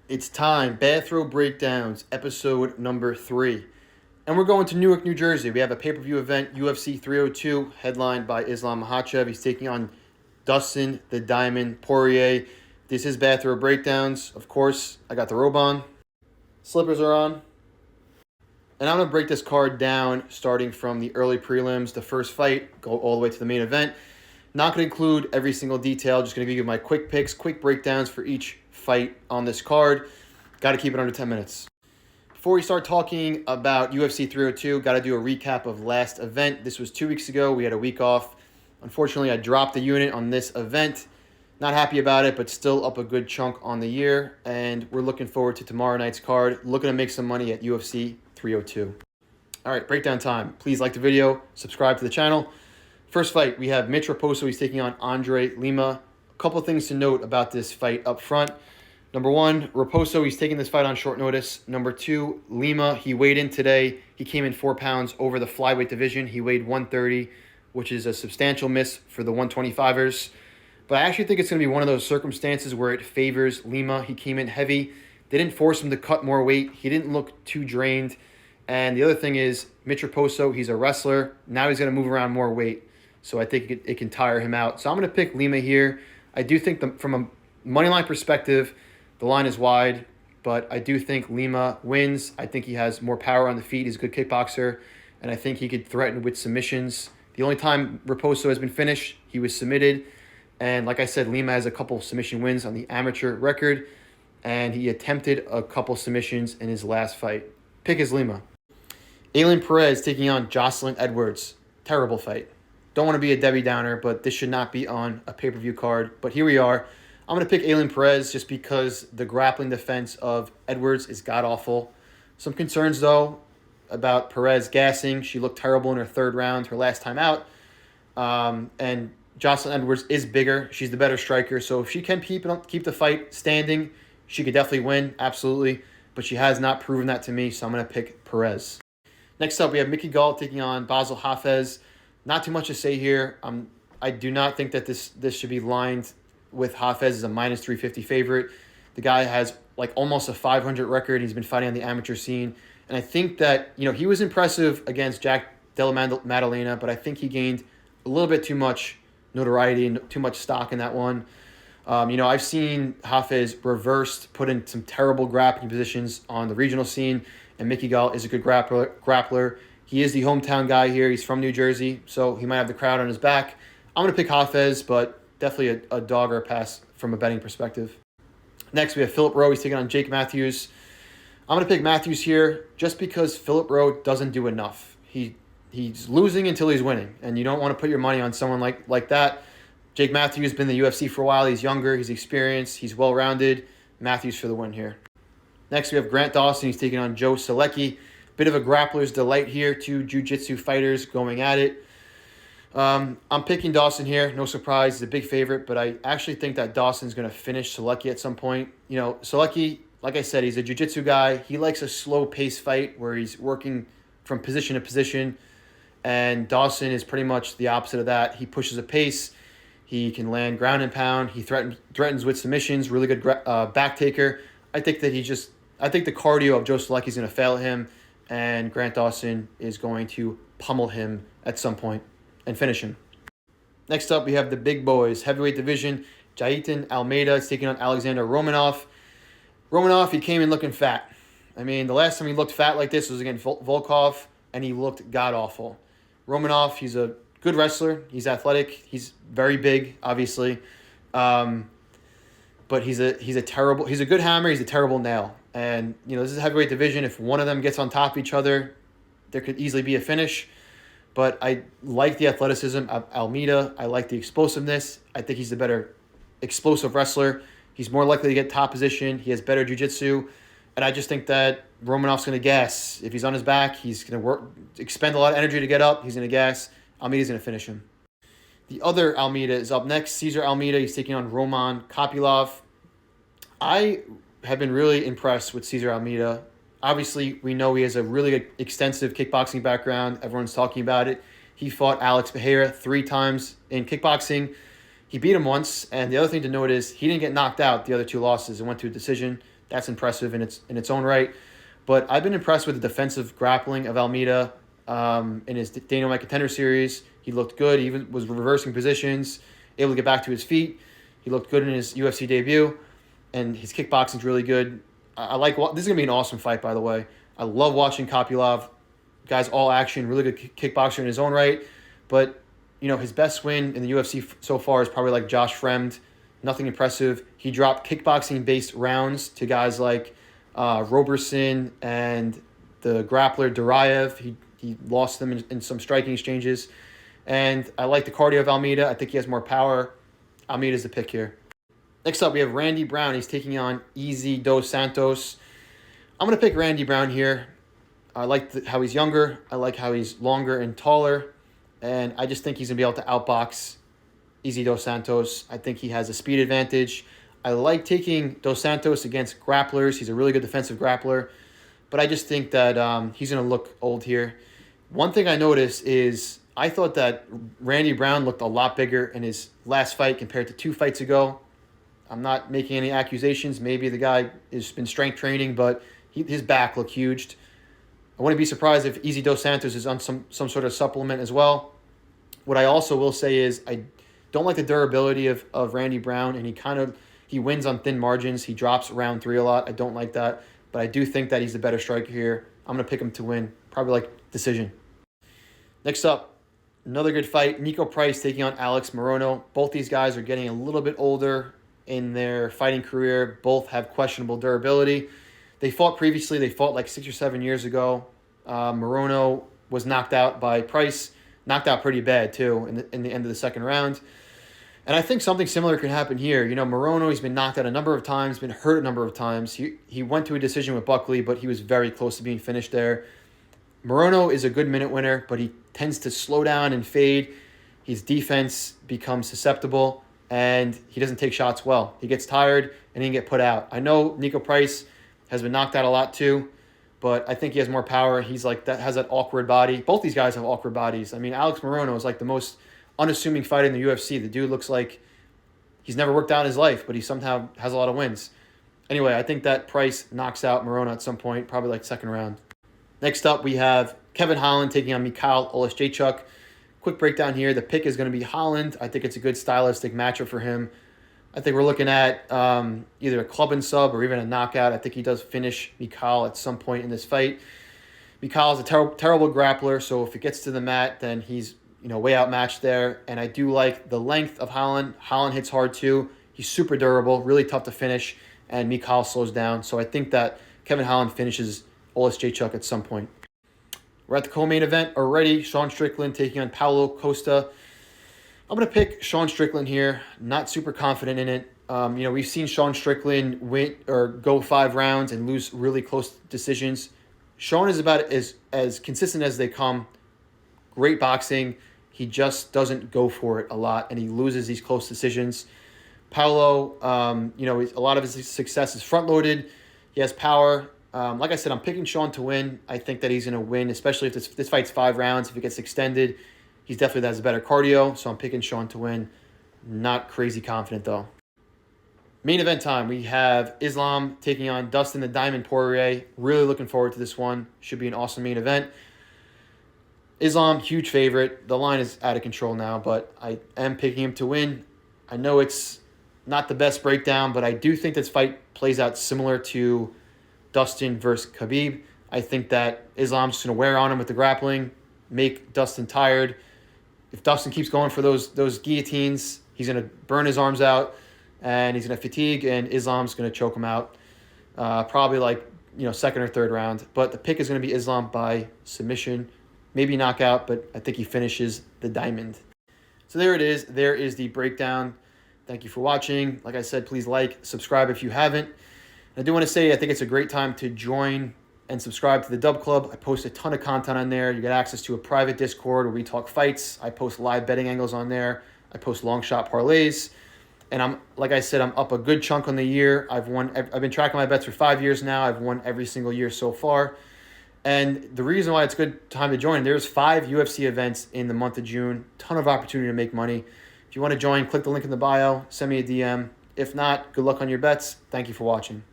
It's time. Bathrobe Breakdowns, episode number 3. And we're going to Newark, New Jersey. We have a pay-per-view event, UFC 302, headlined by Islam Makhachev. He's taking on Dustin the Diamond Poirier. This is Bathrobe Breakdowns. Of course, I got the robe on. Slippers are on. And I'm going to break this card down starting from the early prelims, the first fight, go all the way to the main event. Not going to include every single detail. Just going to give you my quick picks, quick breakdowns for each fight on this card. Got to keep it under 10 minutes. Before we start talking about UFC 302, got to do a recap of last event. This was 2 weeks ago. We had a week off. Unfortunately, I dropped the unit on this event. Not happy about it, but still up a good chunk on the year. And we're looking forward to tomorrow night's card. Looking to make some money at UFC 302. All right, breakdown time. Please like the video, subscribe to the channel. First fight, we have Mitch Raposo. He's taking on Andre Lima. A couple of things to note about this fight up front. Number one, Raposo, he's taking this fight on short notice. Number two, Lima, he weighed in today. He came in 4 pounds over the flyweight division. He weighed 130, which is a substantial miss for the 125ers. But I actually think it's going to be one of those circumstances where it favors Lima. He came in heavy. They didn't force him to cut more weight. He didn't look too drained. And the other thing is, Mitch Raposo, he's a wrestler. Now he's going to move around more weight. So I think it can tire him out. So I'm going to pick Lima here. I do think from a money line perspective, the line is wide, but I do think Lima wins. I think he has more power on the feet. He's a good kickboxer, and I think he could threaten with submissions. The only time Raposo has been finished, he was submitted. And like I said, Lima has a couple submission wins on the amateur record, and he attempted a couple submissions in his last fight. Pick is Lima. Ailin Perez taking on Jocelyn Edwards. Terrible fight. Don't want to be a Debbie Downer, but this should not be on a pay-per-view card. But here we are. I'm going to pick Ailin Perez just because the grappling defense of Edwards is god-awful. Some concerns, though, about Perez gassing. She looked terrible in her third round, her last time out. And Jocelyn Edwards is bigger. She's the better striker. So if she can keep the fight standing, she could definitely win, absolutely. But she has not proven that to me, so I'm going to pick Perez. Next up, we have Mickey Gall taking on Basel Hafez. Not too much to say here. I do not think that this should be lined with Hafez as a minus 350 favorite. The guy has like almost a 500 record. He's been fighting on the amateur scene. And I think that, he was impressive against Jack Della Maddalena, but I think he gained a little bit too much notoriety and too much stock in that one. I've seen Hafez reversed, put in some terrible grappling positions on the regional scene, and Mickey Gall is a good grappler. He is the hometown guy here. He's from New Jersey, so he might have the crowd on his back. I'm going to pick Hafez, but definitely a dog or a pass from a betting perspective. Next, we have Philip Rowe. He's taking on Jake Matthews. I'm going to pick Matthews here just because Philip Rowe doesn't do enough. He's losing until he's winning, and you don't want to put your money on someone like that. Jake Matthews has been in the UFC for a while. He's younger. He's experienced. He's well-rounded. Matthews for the win here. Next, we have Grant Dawson. He's taking on Joe Selecki. Bit of a grappler's delight here. 2 jiu-jitsu fighters going at it. I'm picking Dawson here. No surprise. He's a big favorite, but I actually think that Dawson's going to finish Selecki at some point. Selecki, like I said, he's a jiu-jitsu guy. He likes a slow-paced fight where he's working from position to position, and Dawson is pretty much the opposite of that. He pushes a pace. He can land ground and pound. He threatens with submissions. Really good back taker. I think the cardio of Joe Selecki is going to fail him, and Grant Dawson is going to pummel him at some point and finish him. Next up, we have the big boys, heavyweight division. Jailton Almeida is taking on Alexander Romanov. Romanov, he came in looking fat. The last time he looked fat like this was against Volkov, and he looked god-awful. Romanov, he's a good wrestler. He's athletic. He's very big, obviously. But he's a good hammer. He's a terrible nail. And, this is a heavyweight division. If one of them gets on top of each other, there could easily be a finish. But I like the athleticism of Almeida. I like the explosiveness. I think he's the better explosive wrestler. He's more likely to get top position. He has better jiu-jitsu. And I just think that Romanov's going to gas. If he's on his back, he's going to expend a lot of energy to get up. He's going to gas. Almeida's going to finish him. The other Almeida is up next. Cesar Almeida. He's taking on Roman Kopylov. I have been really impressed with Cesar Almeida. Obviously, we know he has a really extensive kickboxing background. Everyone's talking about it. He fought Alex Pereira 3 times in kickboxing. He beat him once, and the other thing to note is he didn't get knocked out the other two losses and went to a decision. That's impressive in its own right. But I've been impressed with the defensive grappling of Almeida in his Dana White Contender Series. He looked good. He even was reversing positions, able to get back to his feet. He looked good in his UFC debut, and his kickboxing's really good. I like this is gonna be an awesome fight, by the way. I love watching Kopylov. Guy's all action, really good kickboxer in his own right. But his best win in the UFC so far is probably like Josh Fremd. Nothing impressive. He dropped kickboxing-based rounds to guys like Roberson and the grappler Duraev. He lost them in some striking exchanges. And I like the cardio of Almeida. I think he has more power. Almeida's the pick here. Next up, we have Randy Brown. He's taking on Easy Dos Santos. I'm going to pick Randy Brown here. I like how he's younger. I like how he's longer and taller. And I just think he's going to be able to outbox Easy Dos Santos. I think he has a speed advantage. I like taking Dos Santos against grapplers. He's a really good defensive grappler. But I just think that he's going to look old here. One thing I noticed is I thought that Randy Brown looked a lot bigger in his last fight compared to 2 fights ago. I'm not making any accusations. Maybe the guy has been strength training, but his back looked huge. I wouldn't be surprised if Easy Dos Santos is on some sort of supplement as well. What I also will say is I don't like the durability of Randy Brown, and he wins on thin margins. He drops round 3 a lot. I don't like that, but I do think that he's the better striker here. I'm going to pick him to win, probably like decision. Next up, another good fight. Nico Price taking on Alex Morono. Both these guys are getting a little bit older in their fighting career. Both have questionable durability. They fought previously. They fought like 6 or 7 years ago. Morono was knocked out by Price, knocked out pretty bad too in the end of the second round. And I think something similar could happen here. Morono, he's been knocked out a number of times, been hurt a number of times. He went to a decision with Buckley, but he was very close to being finished there. Morono is a good minute winner, but he tends to slow down and fade. His defense becomes susceptible, and he doesn't take shots well. He gets tired, and he can get put out. I know Nico Price has been knocked out a lot too, but I think he has more power. He's like has that awkward body. Both these guys have awkward bodies. I mean, Alex Morono is like the most unassuming fighter in the UFC. The dude looks like he's never worked out in his life, but he somehow has a lot of wins. Anyway, I think that Price knocks out Morono at some point, probably like second round. Next up, we have Kevin Holland taking on Mikhail Oleksiejczuk. Quick breakdown here. The pick is going to be Holland. I think it's a good stylistic matchup for him. I think we're looking at either a club and sub or even a knockout. I think he does finish Mikhail at some point in this fight. Mikhail is a terrible grappler, so if it gets to the mat, then he's way outmatched there. And I do like the length of Holland. Holland hits hard too. He's super durable, really tough to finish, and Mikhail slows down. So I think that Kevin Holland finishes Oleksiejczuk at some point. We're at the co-main event already. Sean Strickland taking on Paulo Costa. I'm going to pick Sean Strickland here. Not super confident in it. We've seen Sean Strickland win or go 5 rounds and lose really close decisions. Sean is about as consistent as they come. Great boxing. He just doesn't go for it a lot, and he loses these close decisions. Paulo, a lot of his success is front-loaded. He has power. Like I said, I'm picking Sean to win. I think that he's going to win, especially if this fight's 5 rounds. If it gets extended, he's definitely has a better cardio, so I'm picking Sean to win. Not crazy confident, though. Main event time. We have Islam taking on Dustin the Diamond Poirier. Really looking forward to this one. Should be an awesome main event. Islam, huge favorite. The line is out of control now, but I am picking him to win. I know it's not the best breakdown, but I do think this fight plays out similar to Dustin versus Khabib. I think that Islam's just going to wear on him with the grappling, make Dustin tired. If Dustin keeps going for those guillotines, he's going to burn his arms out, and he's going to fatigue, and Islam's going to choke him out. Probably second or third round. But the pick is going to be Islam by submission. Maybe knockout, but I think he finishes the Diamond. So there it is. There is the breakdown. Thank you for watching. Like I said, please subscribe if you haven't. I do want to say I think it's a great time to join and subscribe to the Dub Club. I post a ton of content on there. You get access to a private Discord where we talk fights. I post live betting angles on there. I post long shot parlays. And I'm up a good chunk on the year. I've been tracking my bets for 5 years now. I've won every single year so far. And the reason why it's a good time to join, there's 5 UFC events in the month of June. Ton of opportunity to make money. If you want to join, click the link in the bio, send me a DM. If not, good luck on your bets. Thank you for watching.